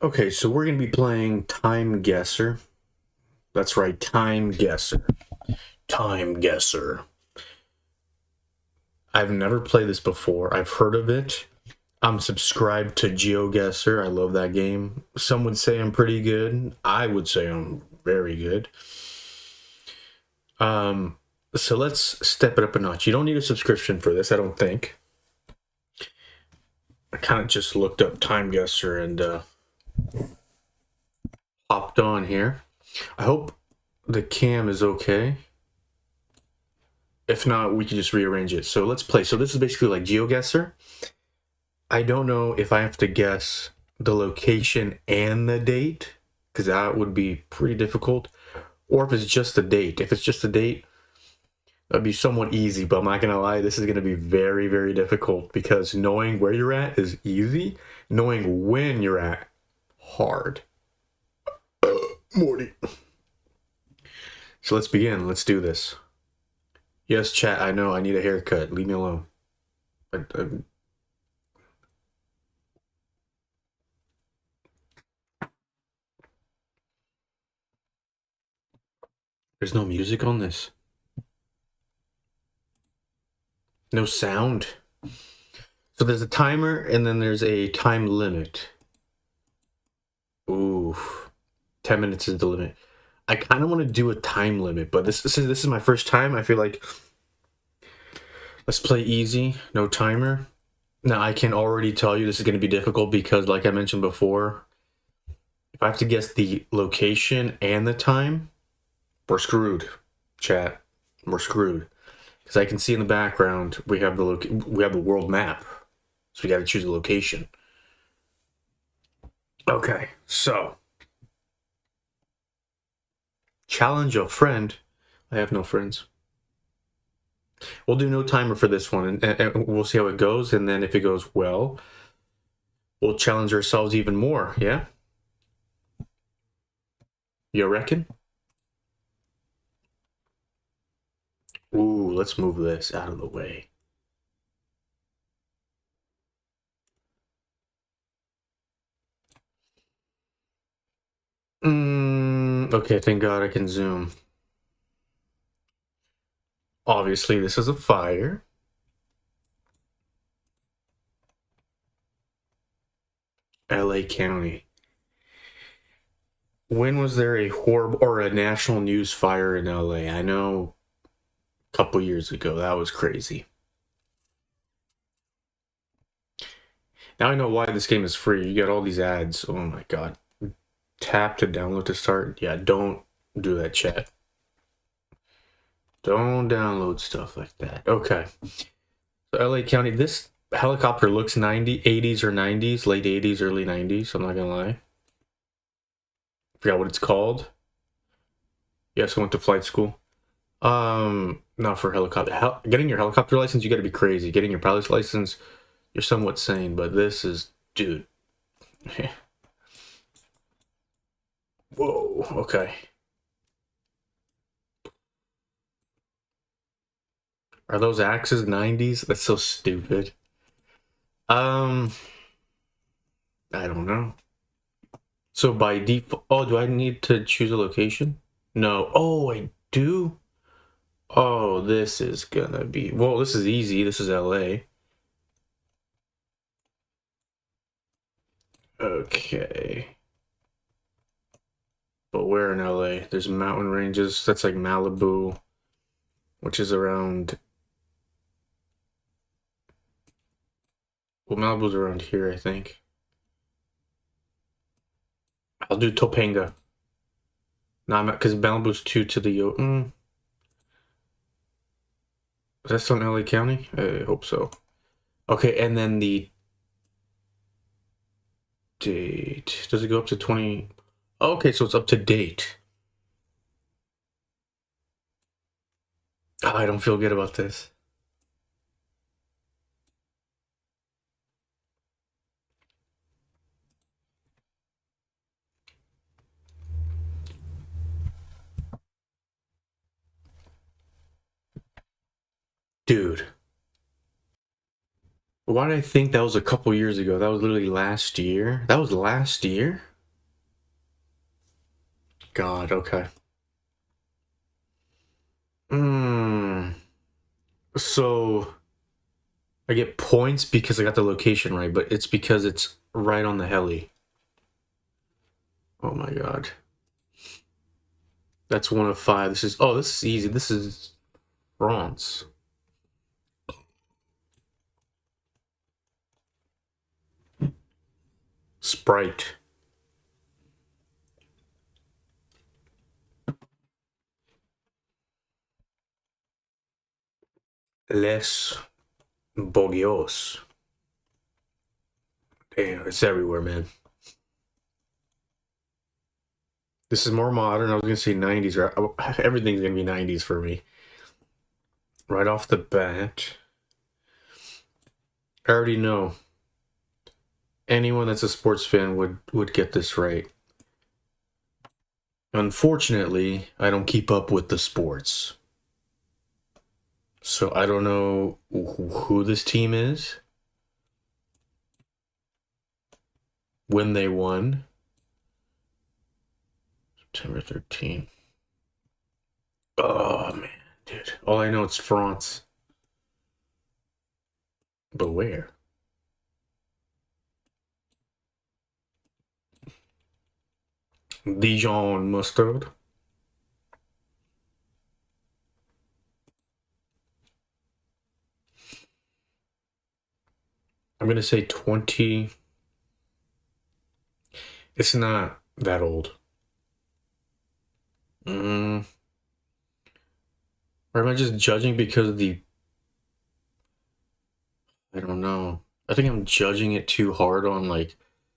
Okay, so we're going to be playing TimeGuesser. That's right, TimeGuesser. TimeGuesser. I've never played this before. I've heard of it. I'm subscribed to GeoGuessr. I love that game. Some would say I'm pretty good. I would say I'm very good. So let's step it up a notch. You don't need a subscription for this, I don't think. I kind of just looked up TimeGuesser and hopped on here. I hope the cam is okay. If not, we can just rearrange it. So let's play. So this is basically like GeoGuessr. I don't know if I have to guess the location and the date, because that would be pretty difficult. Or if it's just the date. If it's just the date, that'd be somewhat easy. But I'm not going to lie, this is going to be very, very difficult because knowing where you're at is easy. Knowing when you're at, hard. Morty. So let's begin. Let's do this. Yes, chat, I know I need a haircut. Leave me alone. There's no music on this. No sound. So there's a timer and then there's a time limit. Ooh, 10 minutes is the limit. I kind of want to do a time limit, but this is my first time. I feel like let's play easy, no timer. Now I can already tell you this is going to be difficult because, like I mentioned before, if I have to guess the location and the time, we're screwed. Chat, we're screwed. Because I can see in the background we have the world map, so we got to choose a location. Okay, so challenge a friend. I have no friends. We'll do no timer for this one, and we'll see how it goes. And then if it goes well, we'll challenge ourselves even more. Yeah, you reckon? Ooh, let's move this out of the way. Okay, thank God I can zoom. Obviously, this is a fire. LA County. When was there a horrible or a national news fire in LA? I know a couple years ago. That was crazy. Now I know why this game is free. You get all these ads. Oh my God. Tap to download to start. Yeah, don't do that, chat. Don't download stuff like that. Okay. So LA County, this helicopter looks 80s or 90s, late 80s, early 90s. I'm not gonna lie. Forgot what it's called. Yes, I went to flight school. Not for helicopter. Getting your helicopter license, you got to be crazy. Getting your pilot's license, you're somewhat sane. But this is, dude. Whoa. Okay. Are those axes 90s? That's so stupid. I don't know. So by default, oh, do I need to choose a location? No. Oh, I do. Oh, this is gonna be, well, this is easy. This is LA. Okay. But where in LA? There's mountain ranges. That's like Malibu, which is around, well, Malibu's around here, I think. I'll do Topanga. No, because Malibu's too to the, is that still in LA County? I hope so. Okay, and then the date. Does it go up to 20? Okay, so it's up to date. Oh, I don't feel good about this. Dude. Why did I think that was a couple years ago? That was literally last year. That was last year? God, okay. So I get points because I got the location right, but it's because it's right on the heli. Oh my god. That's 1 of 5. This is easy. This is France. Sprite. Les Bogios. Damn, it's everywhere, man. This is more modern. I was gonna say 90s. Everything's gonna be 90s for me. Right off the bat. I already know. Anyone that's a sports fan would get this right. Unfortunately, I don't keep up with the sports. So I don't know who this team is, when they won. September 13th. Oh, man, dude. All I know is France. But where? Dijon mustard. I'm going to say 20. It's not that old. Or am I just judging because of the... I don't know. I think I'm judging it too hard on, like,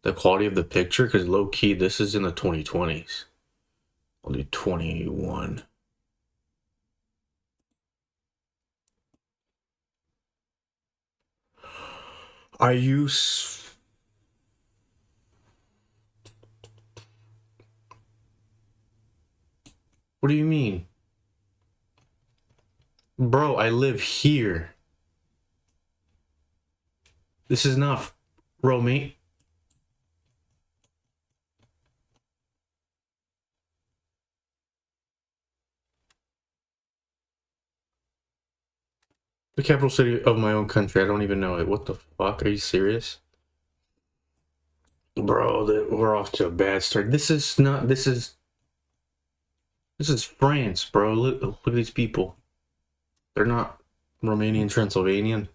the quality of the picture, because low-key, this is in the 2020s. I'll do 21. Are you... What do you mean? Bro, I live here. This is not Romania. The capital city of my own country. I don't even know it. What the fuck? Are you serious? Bro, we're off to a bad start. This is not... This is France, bro. Look at these people. They're not Romanian, Transylvanian.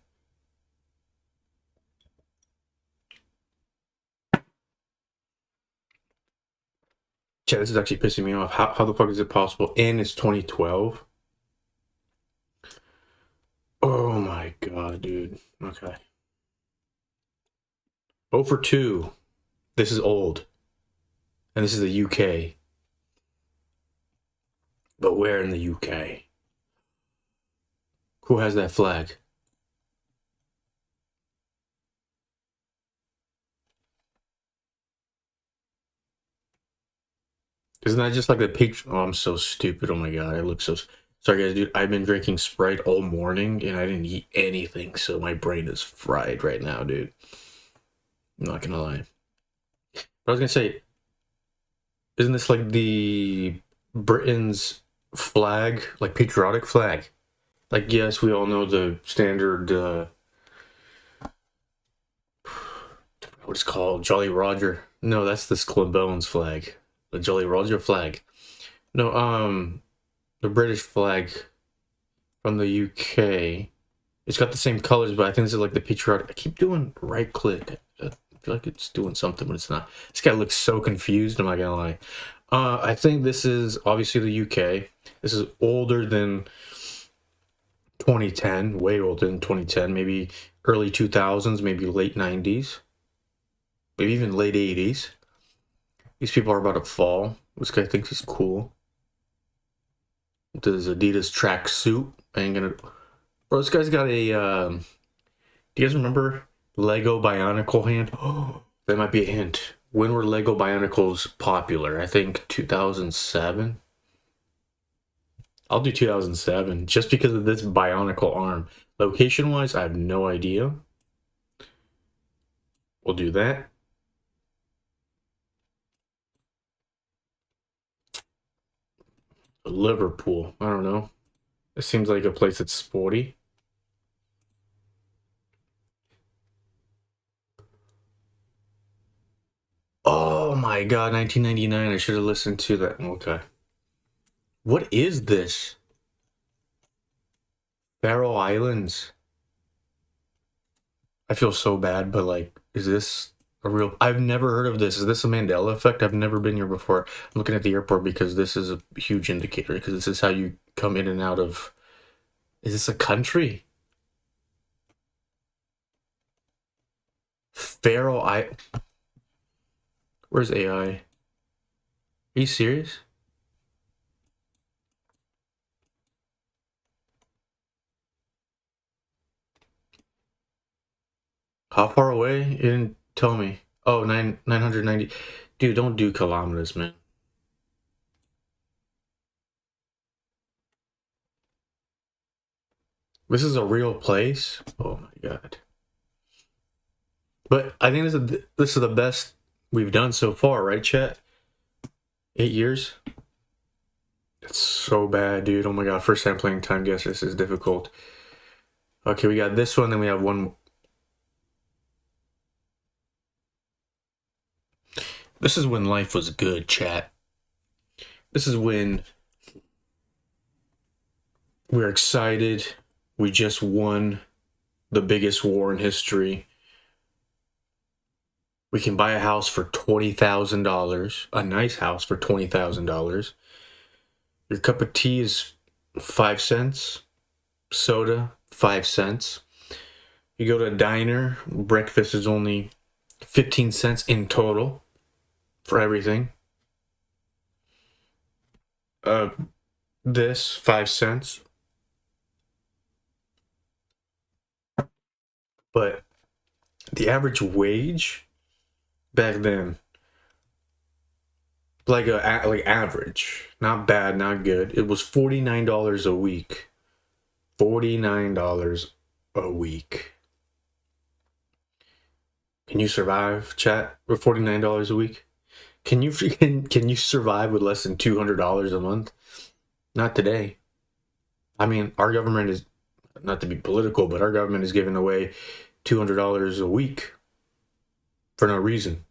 Chat, this is actually pissing me off. How the fuck is it possible? And it's 2012? Oh my god, dude. Okay. 0 for 2. This is old. And this is the UK. But where in the UK? Who has that flag? Isn't that just like the picture? Oh, I'm so stupid. Oh my god, I look so... Sorry guys, dude, I've been drinking Sprite all morning and I didn't eat anything, so my brain is fried right now, dude. I'm not gonna lie. But I was gonna say, isn't this like the Britain's flag, like patriotic flag? Like, yes, we all know the standard, what it's called, Jolly Roger. No, that's the Skull and Bones flag. The Jolly Roger flag. No, the British flag from the UK. It's got the same colors, but I think this is like the patriotic. I keep doing right click. I feel like it's doing something, but it's not. This guy looks so confused, I'm not gonna lie. I think this is obviously the UK. This is older than 2010, way older than 2010, maybe early 2000s, maybe late 90s, maybe even late 80s. These people are about to fall. This guy thinks he's cool. This Adidas track suit. I ain't gonna... Bro, this guy's got a... do you guys remember Lego Bionicle hand? Oh, that might be a hint. When were Lego Bionicles popular? I think 2007. I'll do 2007, just because of this Bionicle arm. Location-wise, I have no idea. We'll do that. Liverpool. I don't know. It seems like a place that's sporty. Oh my god, 1999. I should have listened to that. Okay. What is this? Faroe Islands. I feel so bad, but like, is this a real... I've never heard of this. Is this a Mandela effect? I've never been here before. I'm looking at the airport because this is a huge indicator, because this is how you come in and out of... Is this a country? Faroe Islands. Where's AI? Are you serious? How far away? You didn't tell me. Oh, 990. Dude, don't do kilometers, man. This is a real place? Oh my god. But I think this is the best we've done so far, right, chat? 8 years? It's so bad, dude. Oh my god, first time playing TimeGuesser. This is difficult. Okay, we got this one, then we have one. This is when life was good, chat. This is when we're excited. We just won the biggest war in history. We can buy a house for $20,000. A nice house for $20,000. Your cup of tea is 5 cents. Soda, 5 cents. You go to a diner, breakfast is only 15 cents in total for everything. This, 5 cents. But the average wage back then, like average, not bad, not good, it was $49 a week. $49 a week. Can you survive, chat, with $49 a week? Can you survive with less than $200 a month? Not today. I mean, our government is, not to be political, but our government is giving away $200 a week for no reason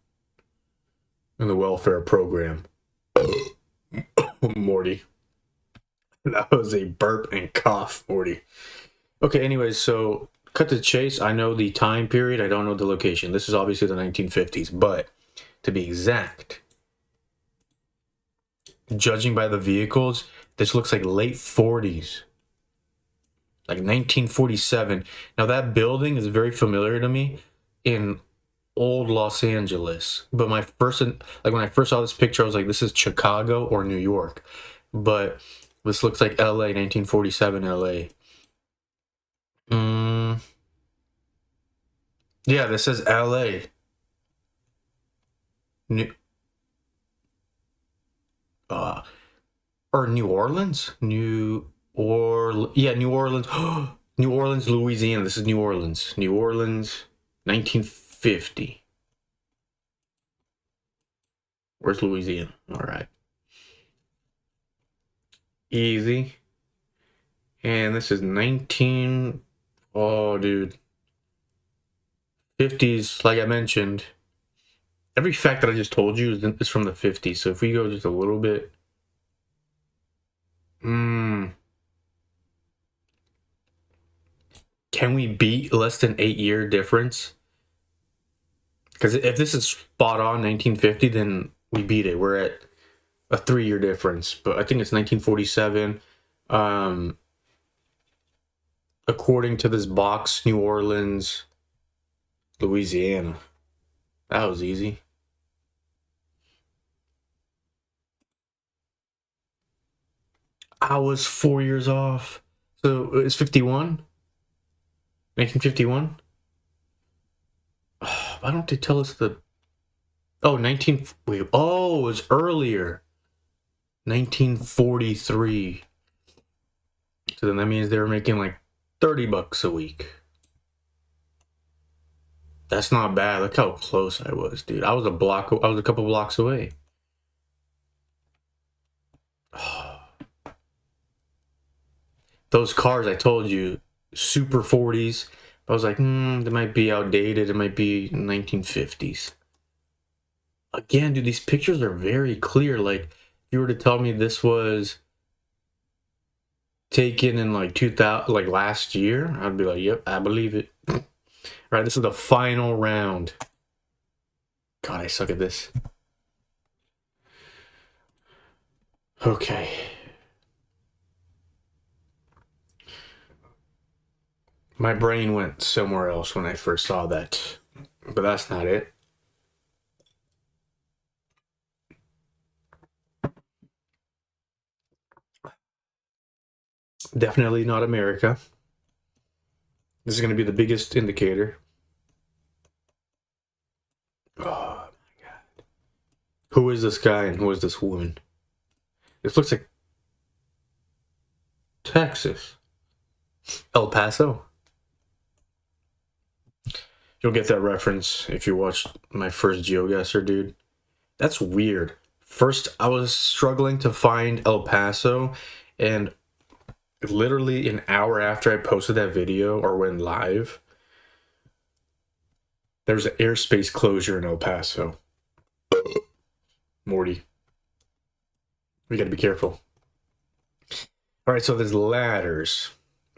in the welfare program. Morty. That was a burp and cough, Morty. Okay, anyways, so cut to the chase. I know the time period. I don't know the location. This is obviously the 1950s, but to be exact, judging by the vehicles, this looks like late 40s. Like 1947. Now that building is very familiar to me in old Los Angeles. But when I first saw this picture, I was like, this is Chicago or New York. But this looks like LA, 1947 LA. Yeah, this says LA. Or New Orleans? New Orleans. New Orleans, Louisiana. This is New Orleans. New Orleans, 1950. Where's Louisiana? All right. Easy. And this is 19... Oh, dude. 50s, like I mentioned. Every fact that I just told you is from the 50s. So if we go just a little bit... Can we beat less than 8-year difference? Because if this is spot on 1950, then we beat it. We're at a 3-year difference. But I think it's 1947. According to this box, New Orleans, Louisiana. That was easy. I was 4 years off. So it's 51? 1951? Why don't they tell us the... Oh, wait, oh, it was earlier. 1943. So then that means they were making like $30 a week. That's not bad. Look how close I was, dude. I was a couple blocks away. Those cars I told you, super 40s. I was like, they might be outdated. It might be 1950s. Again, dude, these pictures are very clear. Like, if you were to tell me this was taken in like 2000, like last year, I'd be like, yep, I believe it. All right, this is the final round. God, I suck at this. Okay. My brain went somewhere else when I first saw that, but that's not it. Definitely not America. This is going to be the biggest indicator. Oh my God. Who is this guy and who is this woman? This looks like Texas. El Paso. You'll get that reference if you watched my first GeoGuessr, dude. That's weird. First, I was struggling to find El Paso, and literally an hour after I posted that video or went live, there's an airspace closure in El Paso. Morty. We gotta be careful. All right, so there's ladders.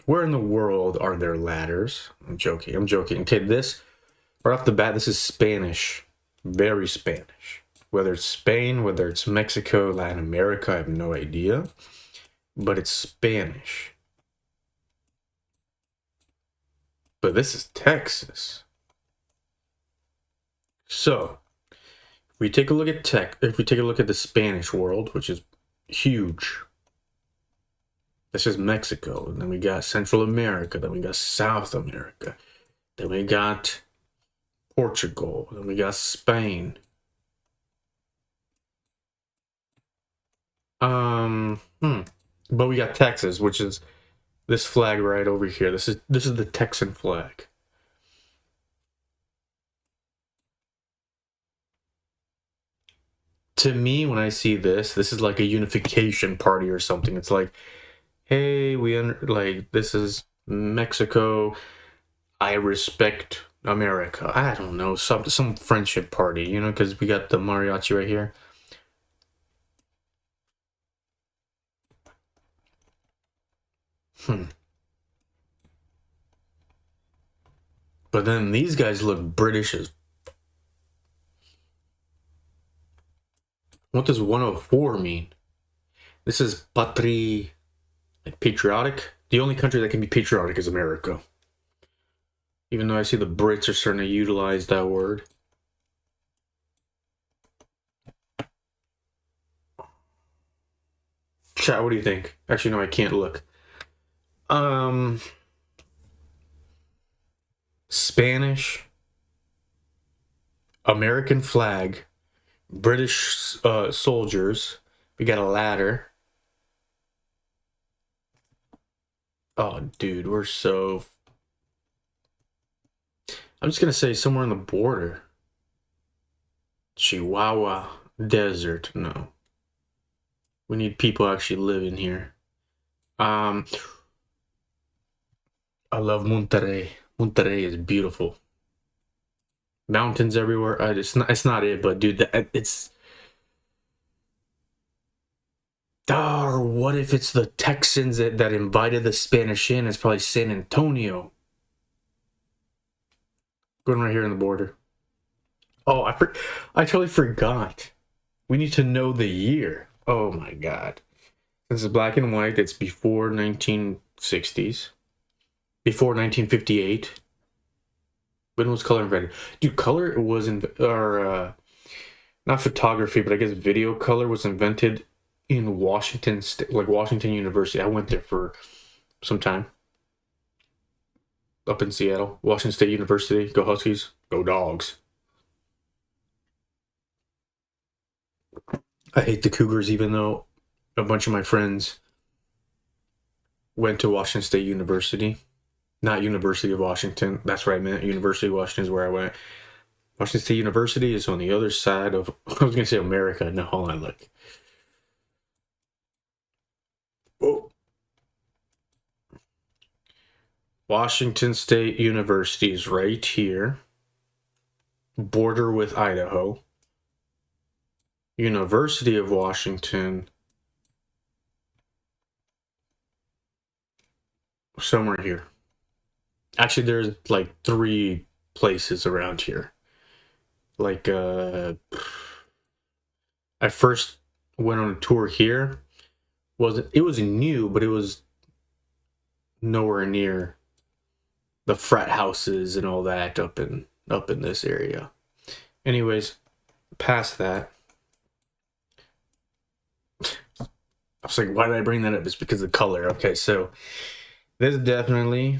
Where in the world are there ladders? I'm joking. Okay, this, right off the bat, this is Spanish. Very Spanish. Whether it's Spain, whether it's Mexico, Latin America, I have no idea. But it's Spanish. But this is Texas. So, if we take a look at the Spanish world, which is huge. This is Mexico, and then we got Central America, then we got South America, then we got Portugal, then we got Spain. But we got Texas, which is this flag right over here. This is the Texan flag. To me, when I see this is like a unification party or something. It's like, hey, this is Mexico. I respect America. I don't know, some friendship party, you know, because we got the mariachi right here. But then these guys look British as. What does 104 mean? This is patri, like patriotic. The only country that can be patriotic is America. Even though I see the Brits are starting to utilize that word. Chat, what do you think? Actually, no, I can't look. Spanish, American flag, British soldiers. We got a ladder. Oh, dude, we're so. I'm just gonna say somewhere on the border. Chihuahua Desert. No. We need people actually living here. I love Monterrey. Monterrey is beautiful. Mountains everywhere. It's not it, but dude, it's. Or what if it's the Texans that invited the Spanish in? It's probably San Antonio. Going right here on the border. Oh, I totally forgot. We need to know the year. Oh my God. This is black and white. It's before 1960s. Before 1958. When was color invented? Dude, color was not photography, but I guess video color was invented in Washington State, like Washington University. I went there for some time. Up in Seattle. Washington State University. Go Huskies. Go Dogs. I hate the Cougars, even though a bunch of my friends went to Washington State University. Not University of Washington. That's what I meant. University of Washington is where I went. Washington State University is on the other side of, I was going to say America. No, hold on, look. Oh. Washington State University is right here. Border with Idaho. University of Washington. Somewhere here. Actually, there's like 3 places around here. Like, I first went on a tour here. It was new, but it was nowhere near the frat houses and all that up in this area. Anyways, past that. I was like, why did I bring that up? It's because of the color. Okay, so this definitely,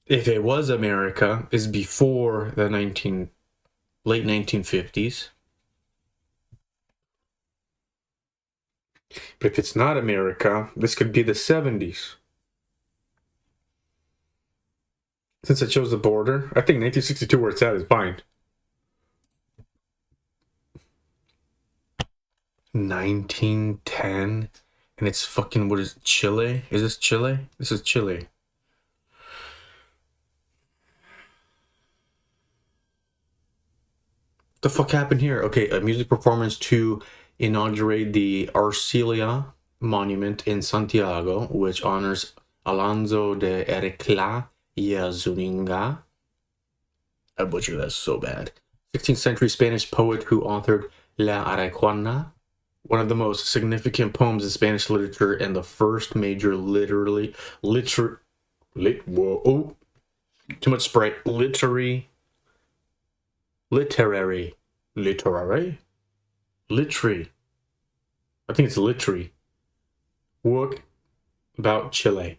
if it was America, is before the late 1950s. But if it's not America, this could be the 70s. Since I chose the border, I think 1962 where it's at is fine. 1910, and it's fucking, what is it, Chile? Is this Chile? This is Chile. The fuck happened here? Okay, a music performance to inaugurate the Arcelia Monument in Santiago, which honors Alonso de Ercla y Zúñiga. I butchered that so bad. 16th century Spanish poet who authored La Araquana, one of the most significant poems in Spanish literature and the first major literary I think it's literary work about Chile.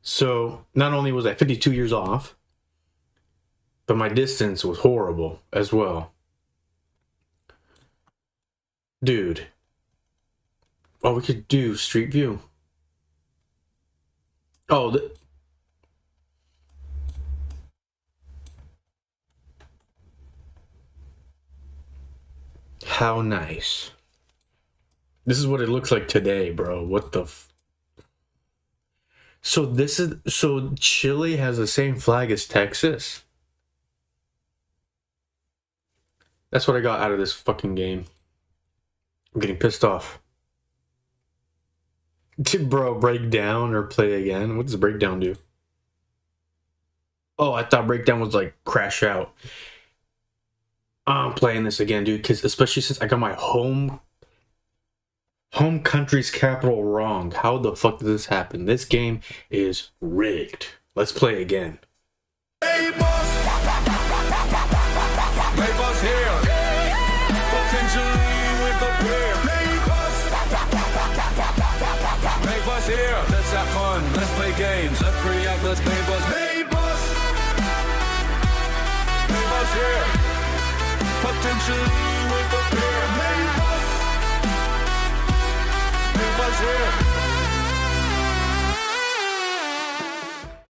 So not only was I 52 years off, but my distance was horrible as well. Dude. Oh, we could do Street View. Oh, how nice. This is what it looks like today, bro. What the so Chile has the same flag as Texas? That's what I got out of this fucking game. I'm getting pissed off. Did bro break down or play again? What does breakdown do? Oh, I thought breakdown was like crash out. I'm playing this again, dude, because especially since I got my home country's capital wrong. How the fuck did this happen? This game is rigged. Let's play again. Mabus here. Potentially with a pair. Mabus here. Let's have fun. Let's play games. Let's free up. Let's Mabus. Mabus here. Potentially with a pair. Mabus here.